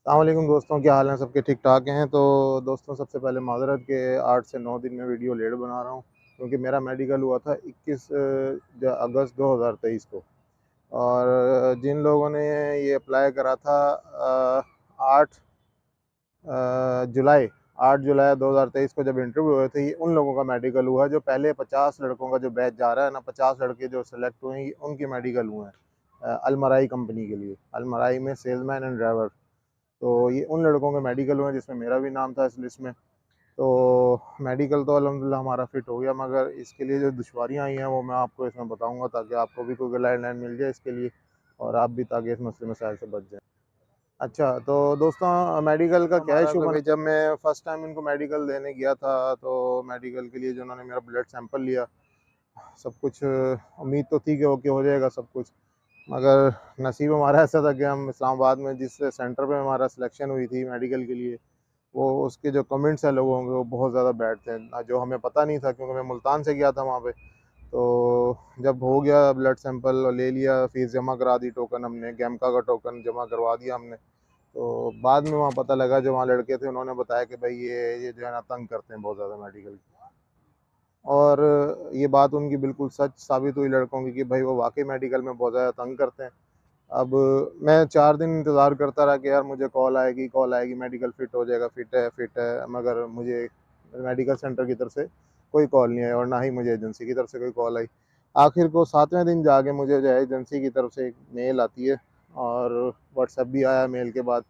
अस्सलामुअलैकुम दोस्तों, क्या हाल है? सबके ठीक ठाक हैं? तो दोस्तों, सबसे पहले माज़रत के 8 से 9 दिन में वीडियो लेट बना रहा हूँ, क्योंकि मेरा मेडिकल हुआ था 21 अगस्त 2023 को। और जिन लोगों ने ये अप्लाई करा था 8 जुलाई 8 जुलाई 2023 को जब इंटरव्यू हुए थे, ये उन लोगों का मेडिकल हुआ जो पहले 50 लड़कों का जो बैच जा रहा है ना, 50 लड़के जो सेलेक्ट हुए हैं उनके मेडिकल हुए हैं अलमराई कंपनी के लिए। अलमराई में सेल्समैन एंड ड्राइवर, तो ये उन लड़कों के मेडिकल हुए जिसमें मेरा भी नाम था इस लिस्ट में। तो मेडिकल तो अल्हम्दुलिल्लाह हमारा फिट हो गया, मगर इसके लिए जो दुश्वारियाँ आई हैं वो मैं आपको इसमें बताऊंगा, ताकि आपको भी कोई गाइडलाइन मिल जाए इसके लिए, और आप भी ताकि इस मसले मसाइल से बच जाएं। अच्छा, तो दोस्तों, मेडिकल का क्या हमारा इशू तो बना? जब मैं फ़र्स्ट टाइम इनको मेडिकल देने गया था, तो मेडिकल के लिए जो उन्होंने मेरा ब्लड सैंपल लिया, सब कुछ उम्मीद तो थी कि ओके हो जाएगा सब कुछ, मगर नसीब हमारा ऐसा था कि हम इस्लामाबाद में जिस सेंटर पे हमारा सिलेक्शन हुई थी मेडिकल के लिए, वो उसके जो कमेंट्स हैं लोगों के, वो बहुत ज़्यादा बैड थे, जो हमें पता नहीं था, क्योंकि मैं मुल्तान से गया था वहाँ पे। तो जब हो गया ब्लड सैंपल और ले लिया, फीस जमा करा दी, टोकन हमने गैमका का टोकन जमा करवा दिया हमने। तो बाद में वहाँ पता लगा, जो वहाँ लड़के थे उन्होंने बताया कि भाई ये जो है ना तंग करते हैं बहुत ज़्यादा मेडिकल की। और ये बात उनकी बिल्कुल सच साबित हुई लड़कों की, कि भाई वो वाकई मेडिकल में बहुत ज़्यादा तंग करते हैं। अब मैं 4 दिन इंतज़ार करता रहा कि यार मुझे कॉल आएगी, मेडिकल फ़िट हो जाएगा, फ़िट है, मगर मुझे मेडिकल सेंटर की तरफ से कोई कॉल नहीं आई, और ना ही मुझे एजेंसी की तरफ से कोई कॉल आई। आखिर को 7वें दिन जाके मुझे जो है एजेंसी की तरफ से एक मेल आती है, और व्हाट्सएप भी आया मेल के बाद,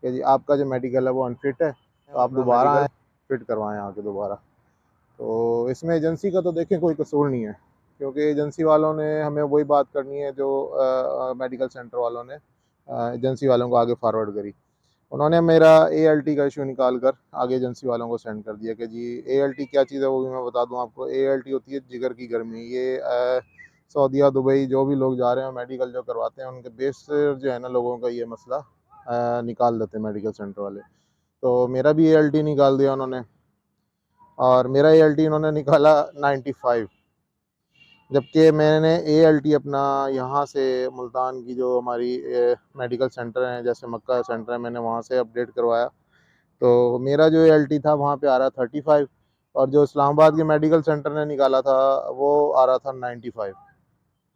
कि जी आपका जो मेडिकल है वो अनफ़िट है, तो आप अपना दोबारा आएँ, मेडिकल। फ़िट करवाएँ आके दोबारा। तो इसमें एजेंसी का तो देखें कोई कसूर नहीं है, क्योंकि एजेंसी वालों ने हमें वही बात करनी है जो मेडिकल सेंटर वालों ने एजेंसी वालों को आगे फॉरवर्ड करी। उन्होंने मेरा एएलटी का इशू निकाल कर आगे एजेंसी वालों को सेंड कर दिया कि जी एएलटी क्या चीज़ है, वो भी मैं बता दूं आपको। एएलटी होती है जिगर की गर्मी। ये सऊदीया, दुबई जो भी लोग जा रहे हैं मेडिकल जो करवाते हैं, उनके बेस से जो है ना लोगों का ये मसला निकाल देते हैं मेडिकल सेंटर वाले। तो मेरा भी एएलटी निकाल दिया उन्होंने, और मेरा एएलटी उन्होंने निकाला 95, जबकि मैंने एएलटी अपना यहाँ से मुल्तान की जो हमारी मेडिकल सेंटर हैं, जैसे मक्का सेंटर है, मैंने वहाँ से अपडेट करवाया। तो मेरा जो एएलटी था वहाँ पे आ रहा 35, और जो इस्लामाबाद के मेडिकल सेंटर ने निकाला था वो आ रहा था 95।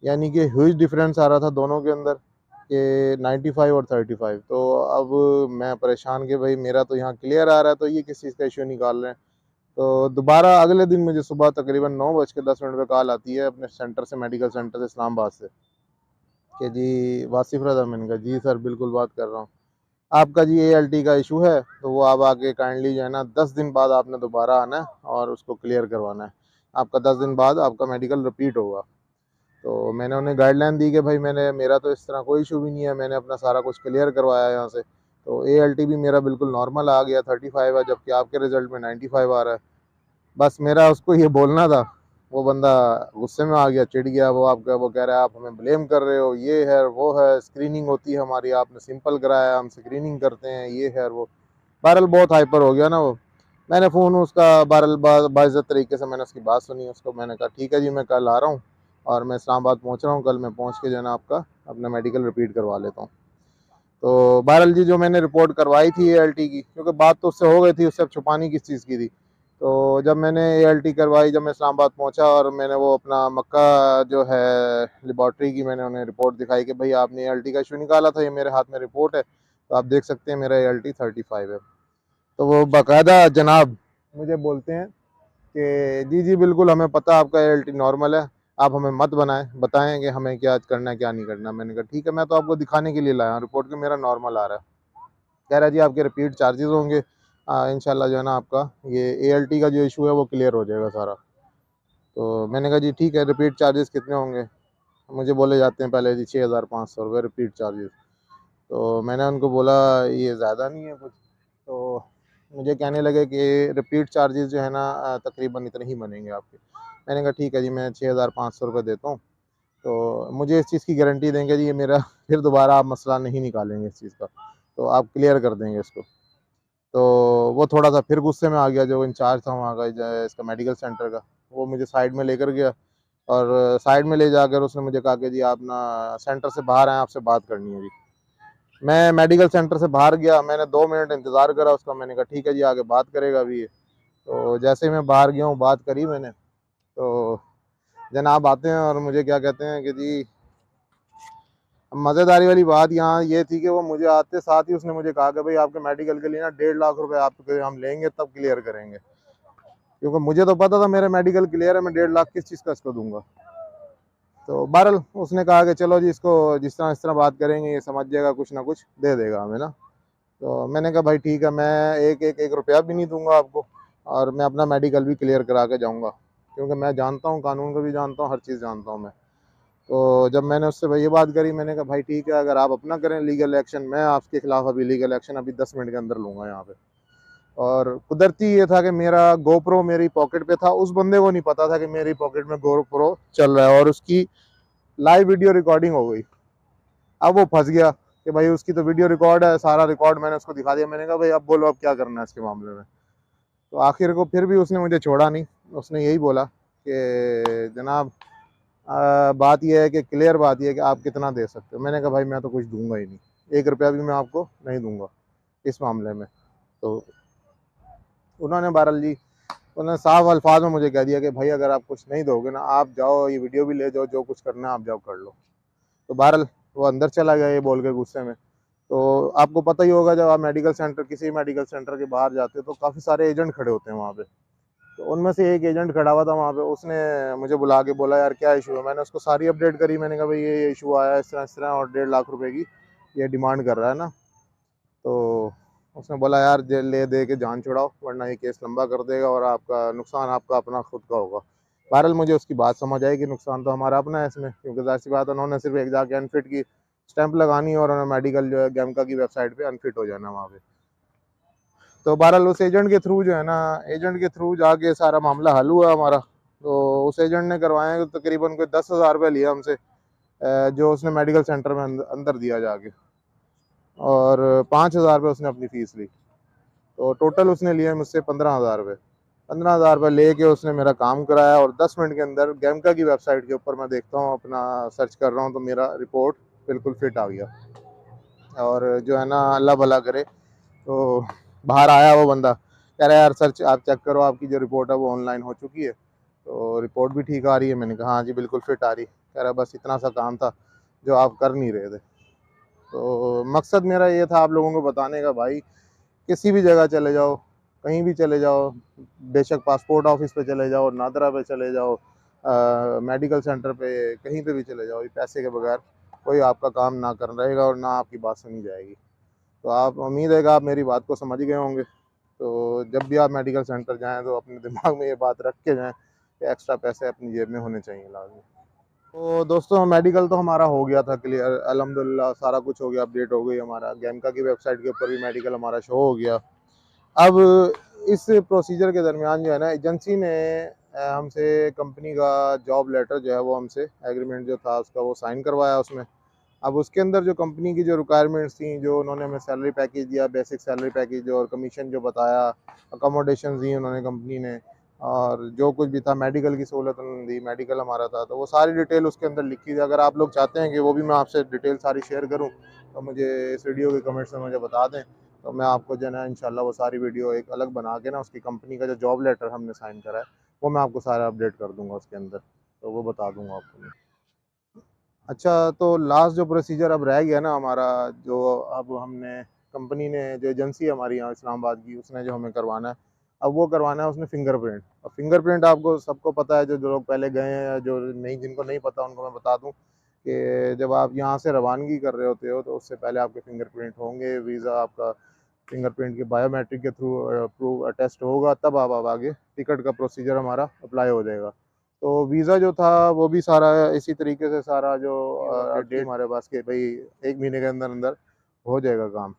यानी कि ह्यूज डिफरेंस आ रहा था दोनों के अंदर, कि 95 और 35। तो अब मैं परेशान कि भाई मेरा तो यहाँ क्लियर आ रहा है, तो ये किस चीज़ का इशू निकाल रहे हैं। तो दोबारा अगले दिन मुझे सुबह तकरीबन 9:10 पे कॉल आती है अपने सेंटर से, मेडिकल सेंटर से इस्लामाबाद से, कि जी वासिफ रज़ा। मैंने कहा जी सर, बिल्कुल बात कर रहा हूँ। आपका जी एएलटी का इशू है, तो वो आप आके काइंडली जो है ना 10 दिन बाद आपने दोबारा आना है और उसको क्लियर करवाना है। आपका 10 दिन बाद आपका मेडिकल रिपीट होगा। तो मैंने उन्हें गाइडलाइन दी कि भाई मेरा तो इस तरह कोई इशू भी नहीं है, मैंने अपना सारा कुछ क्लियर करवाया है यहाँ से। तो एएलटी भी मेरा बिल्कुल नॉर्मल आ गया, 35 है, जबकि आपके रिजल्ट में 95 आ रहा है। बस मेरा उसको ये बोलना था, वो बंदा गुस्से में आ गया, चिढ़ गया। वो कह रहा है आप हमें ब्लेम कर रहे हो, ये है वो है, स्क्रीनिंग होती है हमारी, आपने सिंपल कराया, हम स्क्रीनिंग करते हैं, ये है वो। बहरहाल बहुत हाइपर हो गया ना वो। मैंने फ़ोन उसका बहरहाल बाइज़्ज़त तरीके से मैंने उसकी बात सुनी। उसको मैंने कहा ठीक है जी, मैं कल आ रहा हूँ, और मैं इस्लामाबाद पहुँच रहा हूँ, कल मैं पहुँच के जो है ना आपका अपना मेडिकल रिपीट करवा लेता हूँ। तो बहरहाल जी, जो मैंने रिपोर्ट करवाई थी एएलटी की, क्योंकि बात तो उससे हो गई थी, उससे अब छुपानी किस चीज़ की थी। तो जब मैंने एएलटी करवाई, जब मैं इस्लामाबाद पहुंचा और मैंने वो अपना मक्का जो है लेबॉर्ट्री की, मैंने उन्हें रिपोर्ट दिखाई कि भाई आपने एएलटी का इशू निकाला था, ये मेरे हाथ में रिपोर्ट है, तो आप देख सकते हैं मेरा एएलटी 35 है। तो वो बाकायदा जनाब मुझे बोलते हैं कि जी जी बिल्कुल, हमें पता आपका एएलटी नॉर्मल है, आप हमें मत बताएं कि हमें क्या करना है क्या नहीं करना। मैंने कहा ठीक है, मैं तो आपको दिखाने के लिए लाया हूँ रिपोर्ट, के मेरा नॉर्मल आ रहा है। कह रहा है जी आपके रिपीट चार्जेस होंगे, इंशाल्लाह जो है ना आपका ये एएलटी का जो इशू है वो क्लियर हो जाएगा सारा। तो मैंने कहा जी ठीक है, रिपीट चार्जेस कितने होंगे? मुझे बोले जाते हैं पहले जी 6500 रुपये रिपीट चार्जेस। तो मैंने उनको बोला ये ज़्यादा नहीं है कुछ? तो मुझे कहने लगे कि रिपीट चार्जेस जो है ना तकरीबन इतने ही बनेंगे आपके। मैंने कहा ठीक है जी, मैं 6500 रुपये देता हूँ, तो मुझे इस चीज़ की गारंटी देंगे जी ये मेरा फिर दोबारा आप मसला नहीं निकालेंगे इस चीज़ का, तो आप क्लियर कर देंगे इसको। तो वो थोड़ा-सा फिर गुस्से में आ गया, जो इंचार्ज था वहाँ का इसका मेडिकल सेंटर का। वो मुझे साइड में लेकर गया, और साइड में ले जाकर उसने मुझे कहा कि जी आप ना सेंटर से बाहर आएँ, आपसे बात करनी है जी। मैं मेडिकल सेंटर से बाहर गया, मैंने 2 मिनट इंतज़ार करा उसका, मैंने कहा ठीक है जी आगे बात करेगा अभी ये। तो जैसे ही मैं बाहर गया हूँ बात करी मैंने, तो जनाब आते हैं और मुझे क्या कहते हैं कि जी, मज़ेदारी वाली बात यहाँ ये थी कि वो मुझे आते साथ ही उसने मुझे कहा कि भाई आपके मेडिकल के लिए ना 1.5 लाख रुपए आपके हम लेंगे तब क्लियर करेंगे, क्योंकि मुझे तो पता था मेरे मेडिकल क्लियर है, मैं 1.5 लाख किस चीज़ का इसको दूंगा। तो बहरहाल उसने कहा कि चलो जी इसको जिस तरह इस तरह बात करेंगे ये समझ जाएगा, कुछ ना कुछ दे देगा हमें ना। तो मैंने कहा भाई ठीक है, मैं एक रुपया भी नहीं दूंगा आपको, और मैं अपना मेडिकल भी क्लियर करा के जाऊँगा, क्योंकि मैं जानता हूँ कानून को भी जानता हूँ, हर चीज़ जानता हूँ मैं। तो जब मैंने उससे भाई ये बात करी, मैंने कहा भाई ठीक है, अगर आप अपना करें लीगल एक्शन, मैं आपके खिलाफ अभी लीगल एक्शन अभी 10 मिनट के अंदर लूँगा यहाँ पे। और कुदरती ये था कि मेरा गोप्रो मेरी पॉकेट पे था, उस बंदे को नहीं पता था कि मेरी पॉकेट में गोप्रो चल रहा है, और उसकी लाइव वीडियो रिकॉर्डिंग हो गई। अब वो फंस गया कि भाई उसकी तो वीडियो रिकॉर्ड है, सारा रिकॉर्ड मैंने उसको दिखा दिया। मैंने कहा भाई अब बोलो अब क्या करना है इसके मामले में। तो आखिर को फिर भी उसने मुझे छोड़ा नहीं, उसने यही बोला कि जनाब बात यह है कि क्लियर बात यह है कि आप कितना दे सकते हो। मैंने कहा भाई मैं तो कुछ दूंगा ही नहीं, 1 रुपया भी मैं आपको नहीं दूंगा इस मामले में। तो उन्होंने बहरहाल जी, उन्होंने साफ अल्फाज में मुझे कह दिया कि भाई अगर आप कुछ नहीं दोगे ना, आप जाओ ये वीडियो भी ले जाओ, जो कुछ करना है आप जाओ कर लो। तो बहरहाल वो अंदर चला गया ये बोल के गुस्से में। तो आपको पता ही होगा जब आप मेडिकल सेंटर, किसी मेडिकल सेंटर के बाहर जाते हो तो काफ़ी सारे एजेंट खड़े होते हैं वहाँ पे। तो उनमें से एक एजेंट खड़ा हुआ था वहाँ पे, उसने मुझे बुला के बोला यार क्या इशू है। मैंने उसको सारी अपडेट करी, मैंने कहा भाई ये इशू आया इस तरह और 1.5 लाख रुपए की ये डिमांड कर रहा है ना। तो उसने बोला यार जेल ले दे के जान छुड़ाओ, वरना ये केस लंबा कर देगा और आपका नुकसान आपका अपना खुद का होगा। बहरहाल मुझे उसकी बात समझ आई कि नुकसान तो हमारा अपना है इसमें, क्योंकि जाहिर सी बात है उन्होंने सिर्फ एक जाके अनफिट की स्टैंप लगानी और उन्होंने मेडिकल जो है गेमका की वेबसाइट पे अनफिट हो जाना वहाँ पे। तो बहरहाल उस एजेंट के थ्रू जो है ना, एजेंट के थ्रू जाके सारा मामला हल हुआ हमारा। तो उस एजेंट ने करवाए तो तकरीबन कोई 10,000 रुपये लिया हमसे, जो उसने मेडिकल सेंटर में अंदर दिया जाके, और 5,000 रुपये उसने अपनी फ़ीस ली। तो टोटल उसने लिए मुझसे 15,000 रुपये। 15,000 रुपये लेके उसने मेरा काम कराया, और 10 मिनट के अंदर गेमका की वेबसाइट के ऊपर मैं देखता हूँ, अपना सर्च कर रहा हूँ तो मेरा रिपोर्ट बिल्कुल फिट आ गया। और जो है ना अल्लाह भला करे, तो बाहर आया वो बंदा, कह रहा है यार सर आप चेक करो आपकी जो रिपोर्ट है वो ऑनलाइन हो चुकी है, तो रिपोर्ट भी ठीक आ रही है। मैंने कहा हाँ जी बिल्कुल फिट आ रही। कह रहा बस इतना सा काम था जो आप कर नहीं रहे थे। तो मकसद मेरा ये था आप लोगों को बताने का भाई, किसी भी जगह चले जाओ, कहीं भी चले जाओ, बेशक पासपोर्ट ऑफिस पे चले जाओ, नादरा पे चले जाओ, मेडिकल सेंटर पे, कहीं पे भी चले जाओ, ये पैसे के बगैर कोई आपका काम ना कर रहेगा और ना आपकी बात सुनी जाएगी। तो आप, उम्मीद है कि आप मेरी बात को समझ गए होंगे। तो जब भी आप मेडिकल सेंटर जाएँ तो अपने दिमाग में ये बात रख के जाएँ कि एक्स्ट्रा पैसे अपनी जेब में होने चाहिए लाज़मी। तो दोस्तों मेडिकल तो हमारा हो गया था क्लियर, अल्हम्दुलिल्लाह सारा कुछ हो गया, अपडेट हो गई हमारा, गेमका की वेबसाइट के ऊपर भी मेडिकल हमारा शो हो गया। अब इस प्रोसीजर के दरमियान जो है ना, एजेंसी ने हमसे कंपनी का जॉब लेटर जो है वो हमसे एग्रीमेंट जो था उसका वो साइन करवाया उसमें। अब उसके अंदर जो कंपनी की जो रिक्वायरमेंट्स थी, जो उन्होंने हमें सैलरी पैकेज दिया, बेसिक सैलरी पैकेज और कमीशन जो बताया, अकोमोडेशन दी उन्होंने कंपनी ने, और जो कुछ भी था मेडिकल की सहूलत उन्होंने दी, मेडिकल हमारा था, तो वो सारी डिटेल उसके अंदर लिखी थी। अगर आप लोग चाहते हैं कि वो भी मैं आपसे डिटेल सारी शेयर करूँ तो मुझे इस वीडियो के कमेंट्स में मुझे बता दें, तो मैं आपको जो है ना इंशाल्लाह वो सारी वीडियो एक अलग बना के ना, उसकी कंपनी का जो जॉब लेटर हमने साइन करा है वो मैं आपको सारा अपडेट कर दूंगा उसके अंदर, तो वो बता दूंगा आपको मैं। अच्छा, तो लास्ट जो प्रोसीजर अब रह गया ना हमारा, जो अब हमने, कंपनी ने, जो एजेंसी है हमारी यहाँ इस्लामाबाद की, उसने जो हमें करवाना है, अब वो करवाना है उसने फिंगरप्रिंट। अब फिंगरप्रिंट आपको सबको पता है, जो लोग पहले गए हैं, जो नहीं, जिनको नहीं पता उनको मैं बता दूं कि जब आप यहाँ से रवानगी कर रहे होते हो तो उससे पहले आपके फिंगरप्रिंट होंगे, वीज़ा आपका फिंगरप्रिंट के बायोमेट्रिक के थ्रू प्रूव टेस्ट होगा, तब आप आगे टिकट का प्रोसीजर हमारा अप्लाई हो जाएगा। तो वीज़ा जो था वो भी सारा इसी तरीके से, सारा जो डेट हमारे पास के भाई 1 महीने के अंदर अंदर हो जाएगा काम।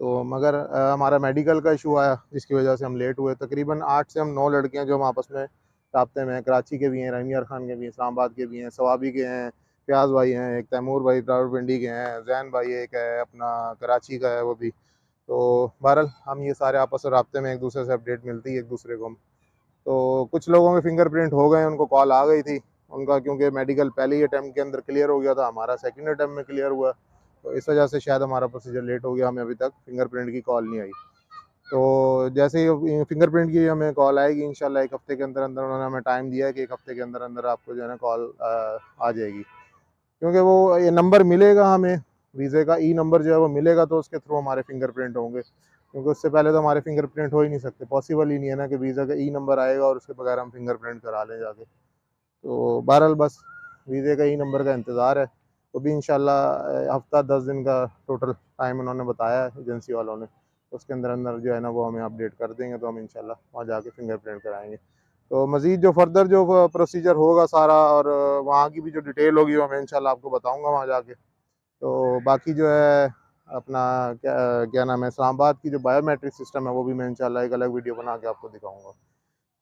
तो मगर हमारा मेडिकल का इशू आया जिसकी वजह से हम लेट हुए। तकरीबन 8 से हम 9 लड़के हैं जो हम आपस में राब्ते में हैं। कराची के भी हैं, रहीम खान के भी हैं, इस्लामाबाद के भी हैं, सवाबी के हैं, फयाज भाई हैं, एक तैमूर भाई रावलपिंडी के हैं, जैन भाई एक है अपना कराची का है वो भी। तो बहरहाल हम ये सारे आपस में राब्ते में, एक दूसरे से अपडेट मिलती है एक दूसरे को हम। तो कुछ लोगों के फिंगरप्रिंट हो गए, उनको कॉल आ गई थी उनका, क्योंकि मेडिकल पहले ही अटैम्प्ट के अंदर क्लियर हो गया था, हमारा सेकंड अटैम्प्ट में क्लियर हुआ। तो इस वजह से शायद हमारा प्रोसीजर लेट हो गया, हमें अभी तक फिंगरप्रिंट की कॉल नहीं आई। तो जैसे ही फिंगरप्रिंट की हमें कॉल आएगी इंशाल्लाह, 1 हफ़्ते के अंदर अंदर उन्होंने हमें टाइम दिया है कि 1 हफ़्ते के अंदर अंदर आपको जो है ना कॉल आ जाएगी। क्योंकि वो ये नंबर मिलेगा हमें, वीज़े का नंबर जो है वो मिलेगा, तो उसके थ्रू हमारे फिंगरप्रिंट होंगे, क्योंकि उससे पहले तो हमारे फिंगरप्रिंट हो ही नहीं सकते, पॉसिबल ही नहीं है ना कि वीज़ा का नंबर आएगा और उसके बगैर हम फिंगरप्रिंट करा लें जाके। तो बहरहाल बस वीज़े का नंबर का इंतज़ार है, वो भी इंशाल्लाह हफ़्ता 10 दिन का टोटल टाइम उन्होंने बताया है एजेंसी वालों ने। उसके अंदर अंदर जो है ना वो हमें अपडेट कर देंगे, तो हम इंशाल्लाह वहाँ जाके फिंगरप्रिंट कराएँगे। तो मज़ीद जो फर्दर जो प्रोसीजर होगा सारा, और वहाँ की भी जो डिटेल होगी वो मैं इंशाल्लाह आपको बताऊँगा वहाँ जाके। तो बाकी जो है अपना क्या क्या नाम है, इस्लामाबाद की जो बायोमेट्रिक सिस्टम है वो भी मैं इंशाल्लाह एक अलग वीडियो बना के आपको दिखाऊँगा।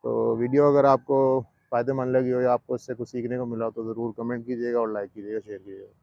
तो वीडियो अगर आपको फ़ायदेमंद लगी हो या आपको इससे कुछ सीखने को मिला हो तो ज़रूर कमेंट कीजिएगा और लाइक कीजिएगा, शेयर कीजिएगा।